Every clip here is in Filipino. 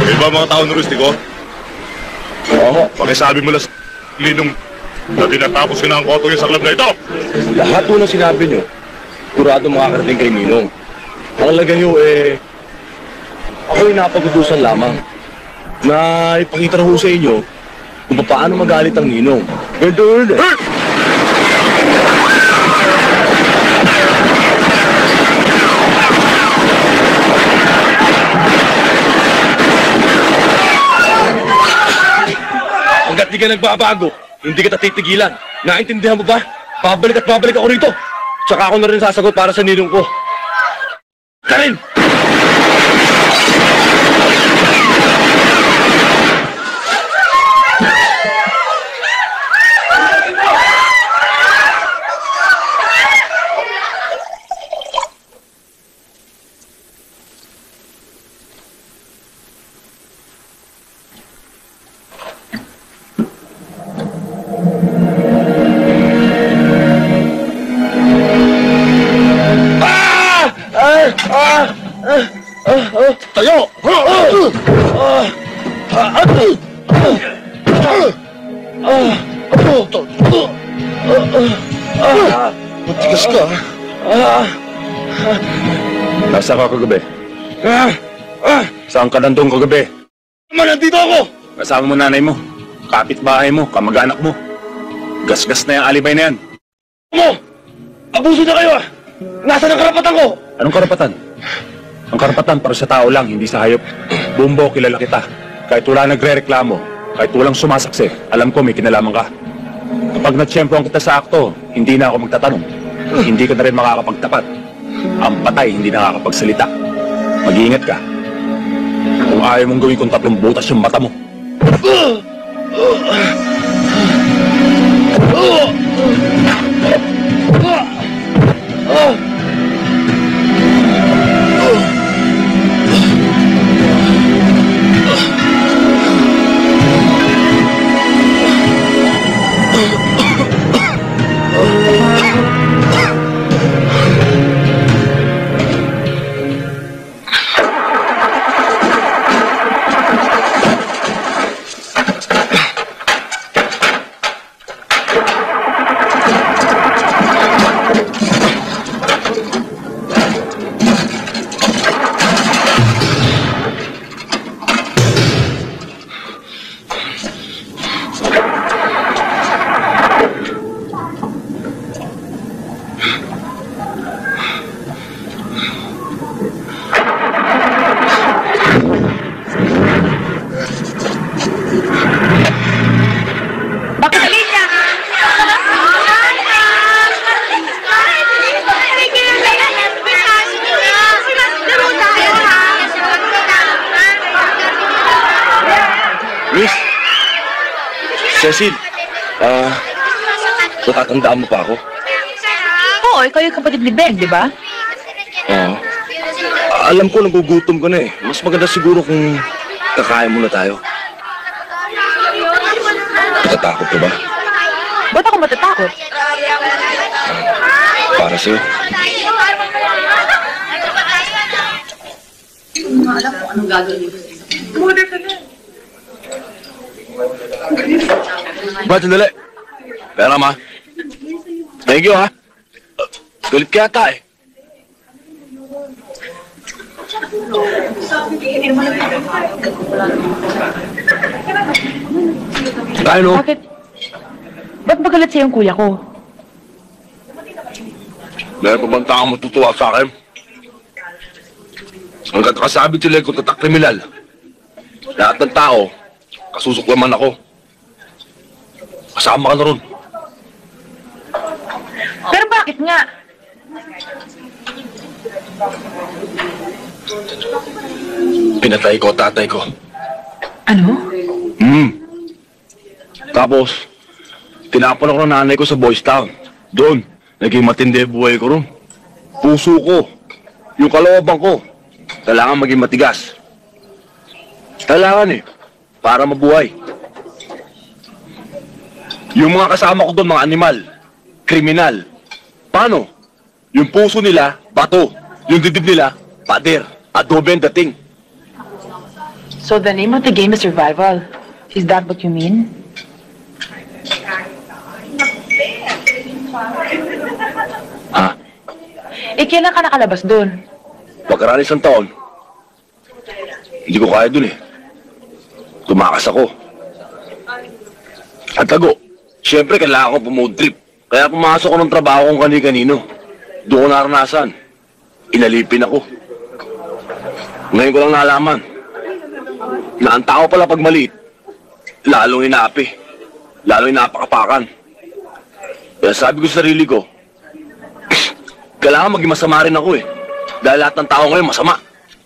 Iba mga tao turistiko? Oo. Pakisabi mo lang sa Ninong na tinatapos na ang koto niya sa club na ito. Lahat po na sinabi nyo, kurado makakarating kay Ninong. Ang lagay nyo ako'y napagutusan lamang na ipakita na ho sa inyo kung paano magalit ang Ninong. Ganito yun eh. Hanggat di ka nagbabago, hindi kita titigilan. Naintindihan mo ba? Babalik at babalik ako rito. Tsaka ako na rin sasagot para sa Ninong ko. Karin! Tayo! Matigas ka. Nasa ka kagabi? Saan ka nandun kagabi? Nandito ako! Kasama mo nanay mo, kapitbahay mo, kamag-anak mo. Gas-gas na yung alibay na yan. Abuso na kayo ah! Nasaan ang karapatan ko? Anong karapatan? Ang karapatan para sa tao lang, hindi sa hayop. Bumbo, kilala kita. Kahit wala nagre-reklamo, kahit walang sumasaksi, alam ko may kinalaman ka. Kapag natsyempohan kita sa akto, hindi na ako magtatanong. Hindi ka na rin makakapagtapat. Ang patay, hindi nakakapagsalita. Mag-iingat ka. Kung ayaw mong gawin kung 3 butas yung mata mo. Cecil, natatandaan mo pa ako? Oo, ikaw yung kapatid ni Ben, di ba? Oo. Alam ko, nagugutom ka na eh. Mas maganda siguro kung kakain muna tayo. Natatakot ka ba? Ba't ako matatakot? Para sa'yo. Hindi mo alam kung anong gagawin mo. Order ka na. Ba't sandali? Pera ma. Thank you ha. Galit ka yata eh. Tayo no? Bakit? Ba't magalit sa'yo yung kuya ko? Meron pa bang taong matutuwa sa akin? Hanggat nakasabi sila kung tatak kriminal, lahat ng tao, kasusuklaman ako. Kasama ka na ron. Pero bakit nga? Pinatay ko tatay ko. Ano? Tapos, tinapon ako ng nanay ko sa Boys Town. Doon, naging matindi buhay ko ron. Puso ko, yung kalooban ko, kailangan maging matigas. Kailangan eh, para mabuhay. Yung mga kasama ko doon, mga animal, kriminal. Paano? Yung puso nila, bato. Yung dibdib nila, pader. Adobe ang dating. So the name of the game is survival. Is that what you mean? Ha? Kailan ka nakalabas doon? Pagkaraan isang taon, hindi ko kaya dun eh. Tumakas ako. At tago, siyempre kailangan ko pumood trip. Kaya pumasok ko ng trabaho kong kani-kanino. Doon ko naranasan. Inalipin ako. Ngayon ko lang nalaman na ang tao pala pag maliit, lalong inaapi, lalong inapakapakan. Kaya sabi ko sa sarili ko, kailangan maging masama rin ako eh. Dahil lahat ng tao ngayon masama.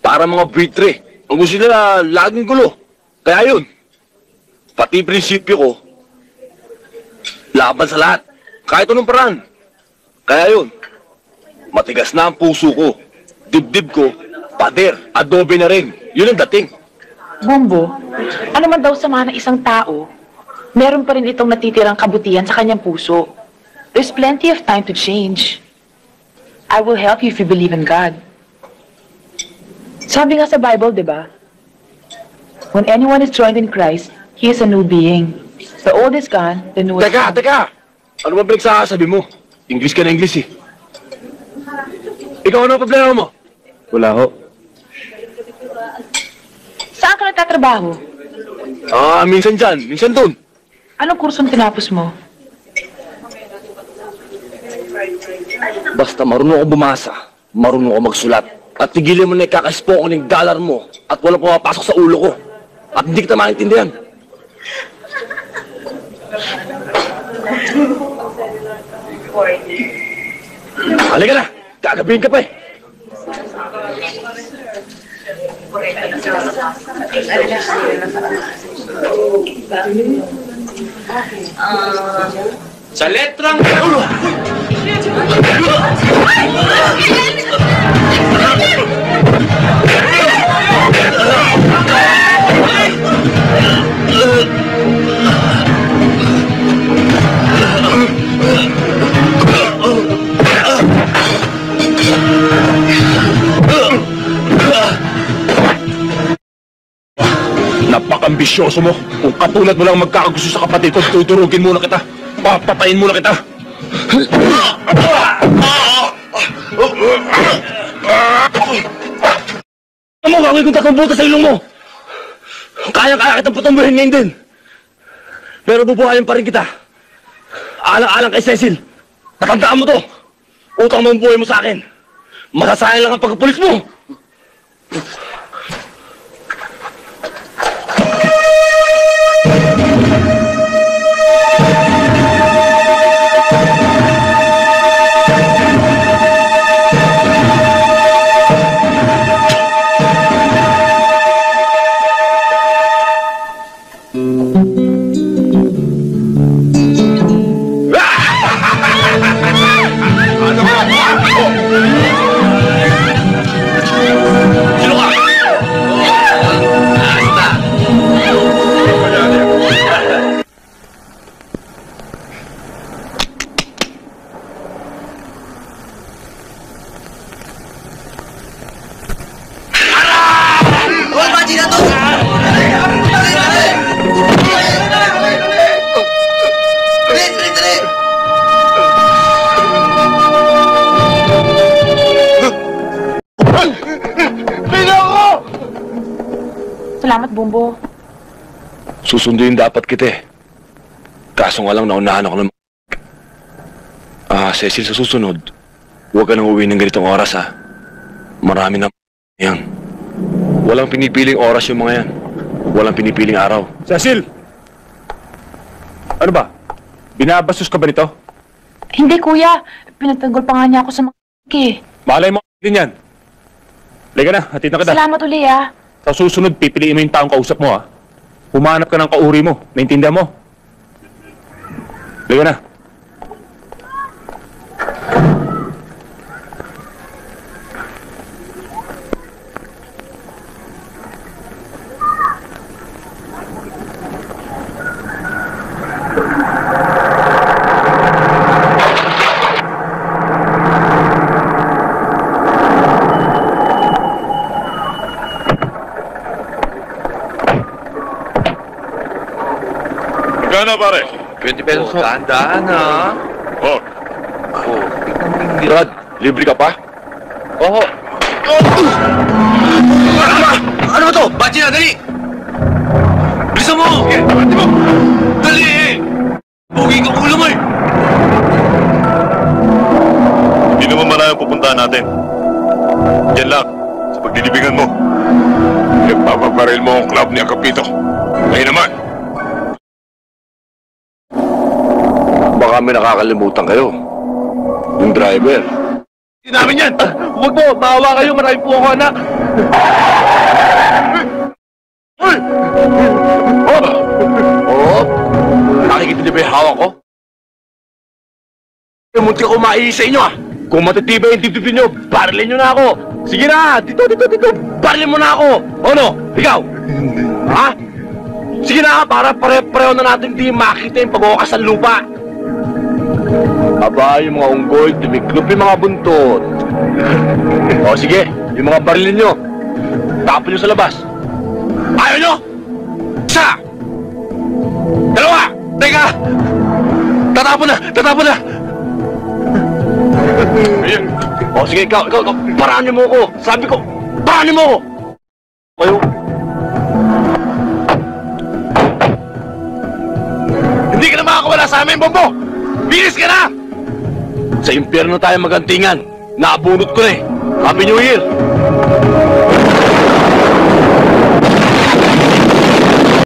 Para mga buitre. Ang gusto nila laging gulo. Kaya yun, pati prinsipyo ko, laban sa lahat. Kahit anong paraan. Kaya yun, matigas na ang puso ko. Dibdib ko, pader, adobe na rin. Yun ang dating. Bumbo, ano man daw sama ng isang tao, meron pa rin itong natitirang kabutihan sa kanyang puso. There's plenty of time to change. I will help you if you believe in God. Sabi nga sa Bible, di ba? When anyone is joined in Christ, he is a new being. The old is gone, the new is come. Teka! Ano ba pinagsasabi mo? English ka na English eh. Ikaw ano ang problema mo? Wala ho. Saan ka nagtatrabaho? Minsan dyan, minsan dun. Anong kursong tinapos mo? Basta marunong ako bumasa, marunong ako magsulat, at tigilan mo na ikakaspoko ng dollar mo at walang pumapasok sa ulo ko. At hindi kita maintindihan. Halika na! Gagabihin ka pa eh! Sa letrang Napakambisyoso mo. Kung katulad mo lang magkakagusto sa kapatid ko, tuturugin muna kita. Papatayin muna kita. Ano mo, gagawin kong tatlong butas sa ilong mo? Kaya-kaya kitang patumbuhin ngayon din. Pero bubuhayin pa rin kita. Alang-alang kay Cecil. Natandaan mo to. Utang mo ang buhay mo sa akin. Masasayang lang ang pagkapulis mo. Salamat, Bumbo. Susunduin dapat kita eh. Kaso nga lang naunahan ako ng... Cecil, sa susunod, huwag ka nang uwi ng ganitong oras ha. Marami na yan. Walang pinipiling oras yung mga yan. Walang pinipiling araw. Cecil! Ano ba? Binabastos ka ba nito? Hindi, kuya. Pinagtanggol pa nga niya ako sa mga Malay mo din yan. Halika na, hatid na kita. Salamat uli, ah. Sa susunod, pipiliin mo yung taong kausap mo, ha? Humanap ka ng kauri mo. Naintindihan mo? Halika na. Magkano pare? 20 pesos ho. Dahan-dahan ha. Oh, Brad, libre ka pa? Oo. Ano ba to? Bachi na, dali! Bilisan mo! Bati mo! Dali! Pogi ka ulo mo eh! hindi naman malayang pupuntahan natin. Yan lang, sa pagdilibingan mo. Papabaril mo ang club ni Agapito. Ngayon naman. Baka may nakakalimutan kayo. Yung driver. Hindi namin yan! Huwag po! Maawa kayo! Marami po ako anak! Hoy! Oh! Oh! Nakikita niyo ba yung hawak ko? Munti ko maiis sa inyo ah! Kung matitibay yung dibdibin nyo, barilin nyo na ako! Sige na! Dito! Barilin mo na ako! Ano? Ikaw? Ha? Sige na! Para pare-pareho na natin di makita yung pag-uwakas ng lupa! Aba, yung mga unggoy, tumiklop yung mga buntot. O sige, yung mga barilin nyo, tapon nyo sa labas. Ayaw nyo? Isa! Dalawa! Teka! Tatapon na! O sige, ikaw, paranin mo ko. Sabi ko, paranin mo ko! Kayo. Hindi ka na makakawala sa amin, Bombo! Bilis ka na! Sa impyerno tayo magantingan. Naabunot ko na eh. Happy New Year!